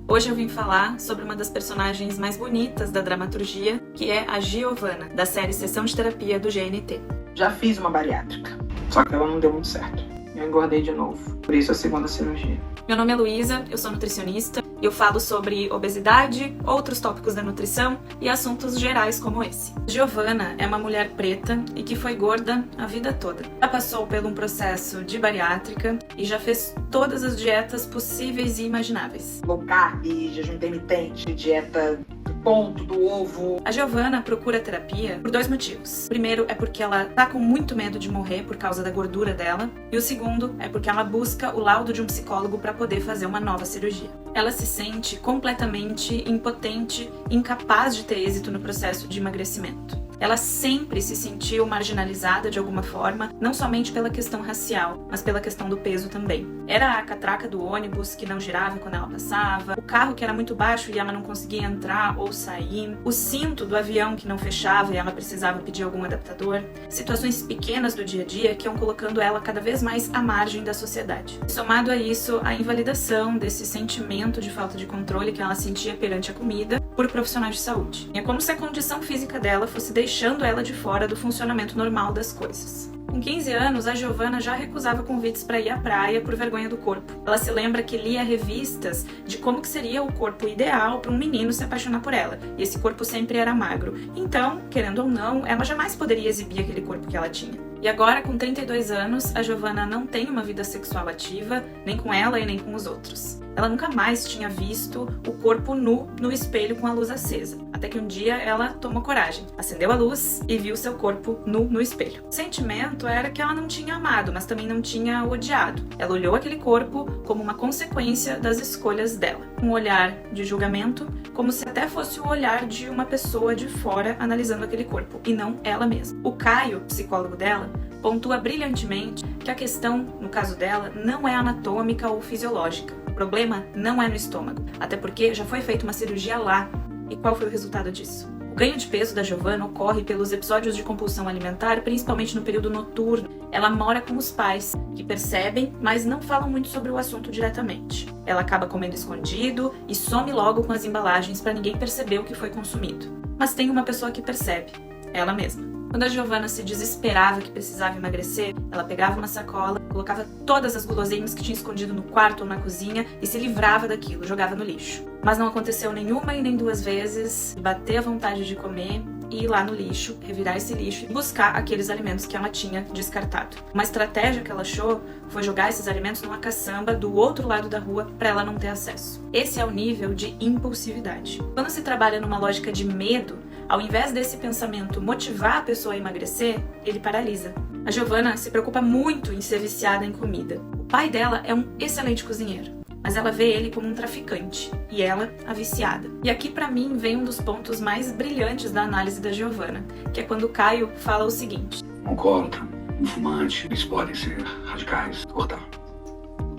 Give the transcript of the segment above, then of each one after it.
Hoje eu vim falar sobre uma das personagens mais bonitas da dramaturgia, que é a Giovanna, da série Sessão de Terapia do GNT. Já fiz uma bariátrica, só que ela não deu muito certo. Eu engordei de novo, por isso a segunda cirurgia. Meu nome é Luísa, eu sou nutricionista e eu falo sobre obesidade, outros tópicos da nutrição e assuntos gerais como esse. Giovanna é uma mulher preta e que foi gorda a vida toda. Já passou por um processo de bariátrica e já fez todas as dietas possíveis e imagináveis. Low carb, jejum intermitente, dieta do ponto, do ovo. A Giovanna procura terapia por 2 motivos. O primeiro é porque ela tá com muito medo de morrer por causa da gordura dela. E o segundo é porque ela busca o laudo de um psicólogo para poder fazer uma nova cirurgia. Ela se sente completamente impotente, incapaz de ter êxito no processo de emagrecimento. Ela sempre se sentiu marginalizada de alguma forma, não somente pela questão racial, mas pela questão do peso também. Era a catraca do ônibus que não girava quando ela passava, o carro que era muito baixo e ela não conseguia entrar ou sair, o cinto do avião que não fechava e ela precisava pedir algum adaptador, situações pequenas do dia a dia que iam colocando ela cada vez mais à margem da sociedade. Somado a isso, a invalidação desse sentimento de falta de controle que ela sentia perante a comida por profissionais de saúde. É como se a condição física dela fosse deixando ela de fora do funcionamento normal das coisas. Com 15 anos, a Giovanna já recusava convites para ir à praia por vergonha do corpo. Ela se lembra que lia revistas de como que seria o corpo ideal para um menino se apaixonar por ela, e esse corpo sempre era magro. Então, querendo ou não, ela jamais poderia exibir aquele corpo que ela tinha. E agora, com 32 anos, a Giovanna não tem uma vida sexual ativa, nem com ela e nem com os outros. Ela nunca mais tinha visto o corpo nu no espelho com a luz acesa. Até que um dia ela tomou coragem, acendeu a luz e viu seu corpo nu no espelho. O sentimento era que ela não tinha amado, mas também não tinha odiado. Ela olhou aquele corpo como uma consequência das escolhas dela. Um olhar de julgamento, como se até fosse o olhar de uma pessoa de fora analisando aquele corpo, e não ela mesma. O Caio, psicólogo dela, pontua brilhantemente que a questão, no caso dela, não é anatômica ou fisiológica. O problema não é no estômago, até porque já foi feita uma cirurgia lá. E qual foi o resultado disso? O ganho de peso da Giovanna ocorre pelos episódios de compulsão alimentar, principalmente no período noturno. Ela mora com os pais, que percebem, mas não falam muito sobre o assunto diretamente. Ela acaba comendo escondido e some logo com as embalagens para ninguém perceber o que foi consumido. Mas tem uma pessoa que percebe, ela mesma. Quando a Giovanna se desesperava que precisava emagrecer, ela pegava uma sacola, colocava todas as guloseimas que tinha escondido no quarto ou na cozinha e se livrava daquilo, jogava no lixo. Mas não aconteceu nenhuma e nem 2 vezes bater a vontade de comer e ir lá no lixo, revirar esse lixo e buscar aqueles alimentos que ela tinha descartado. Uma estratégia que ela achou foi jogar esses alimentos numa caçamba do outro lado da rua para ela não ter acesso. Esse é o nível de impulsividade. Quando se trabalha numa lógica de medo, ao invés desse pensamento motivar a pessoa a emagrecer, ele paralisa. A Giovanna se preocupa muito em ser viciada em comida. O pai dela é um excelente cozinheiro, mas ela vê ele como um traficante, e ela, a viciada. E aqui pra mim vem um dos pontos mais brilhantes da análise da Giovanna, que é quando o Caio fala o seguinte: um alcoólatra, um fumante, eles podem ser radicais, cortar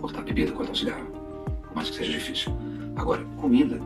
a bebida, cortar o cigarro, por mais que seja difícil. Agora, comida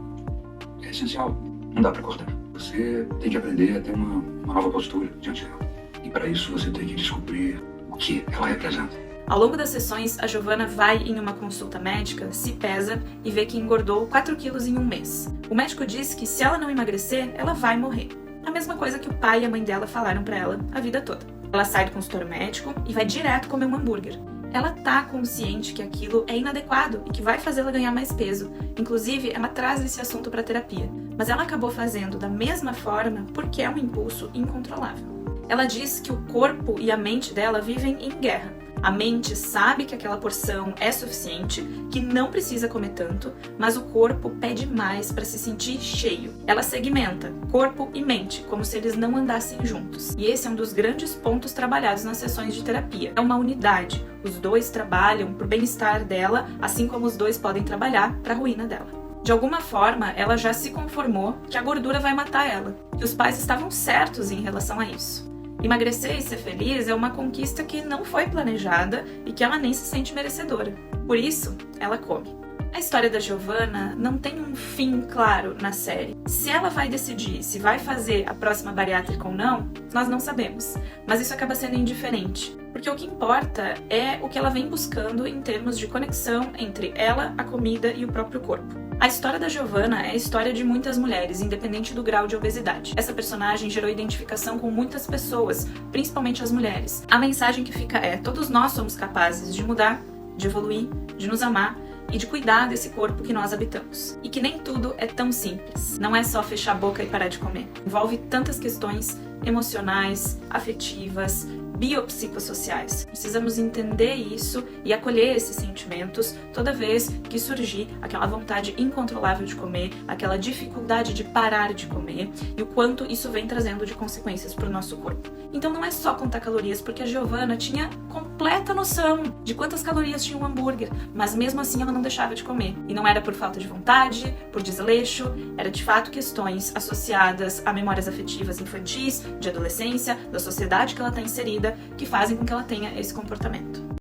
é essencial, não dá pra cortar. Você tem que aprender a ter uma nova postura diante dela. E para isso você tem que descobrir o que ela representa. Ao longo das sessões, a Giovanna vai em uma consulta médica, se pesa e vê que engordou 4 quilos em um mês. O médico diz que se ela não emagrecer, ela vai morrer. A mesma coisa que o pai e a mãe dela falaram para ela a vida toda. Ela sai do consultório médico e vai direto comer um hambúrguer. Ela tá consciente que aquilo é inadequado e que vai fazê-la ganhar mais peso. Inclusive, ela traz esse assunto para terapia. Mas ela acabou fazendo da mesma forma porque é um impulso incontrolável. Ela diz que o corpo e a mente dela vivem em guerra. A mente sabe que aquela porção é suficiente, que não precisa comer tanto, mas o corpo pede mais para se sentir cheio. Ela segmenta corpo e mente, como se eles não andassem juntos. E esse é um dos grandes pontos trabalhados nas sessões de terapia. É uma unidade. Os dois trabalham para o bem-estar dela, assim como os dois podem trabalhar para a ruína dela. De alguma forma, ela já se conformou que a gordura vai matar ela, que os pais estavam certos em relação a isso. Emagrecer e ser feliz é uma conquista que não foi planejada e que ela nem se sente merecedora. Por isso, ela come. A história da Giovanna não tem um fim claro na série. Se ela vai decidir se vai fazer a próxima bariátrica ou não, nós não sabemos. Mas isso acaba sendo indiferente, porque o que importa é o que ela vem buscando em termos de conexão entre ela, a comida e o próprio corpo. A história da Giovanna é a história de muitas mulheres, independente do grau de obesidade. Essa personagem gerou identificação com muitas pessoas, principalmente as mulheres. A mensagem que fica é: todos nós somos capazes de mudar, de evoluir, de nos amar e de cuidar desse corpo que nós habitamos. E que nem tudo é tão simples. Não é só fechar a boca e parar de comer. Envolve tantas questões emocionais, afetivas, biopsicossociais. Precisamos entender isso e acolher esses sentimentos toda vez que surgir aquela vontade incontrolável de comer, aquela dificuldade de parar de comer e o quanto isso vem trazendo de consequências para o nosso corpo. Então não é só contar calorias, porque a Giovanna tinha completa noção de quantas calorias tinha um hambúrguer, mas mesmo assim ela não deixava de comer. E não era por falta de vontade, por desleixo, era de fato questões associadas a memórias afetivas infantis, de adolescência, da sociedade que ela está inserida, que fazem com que ela tenha esse comportamento.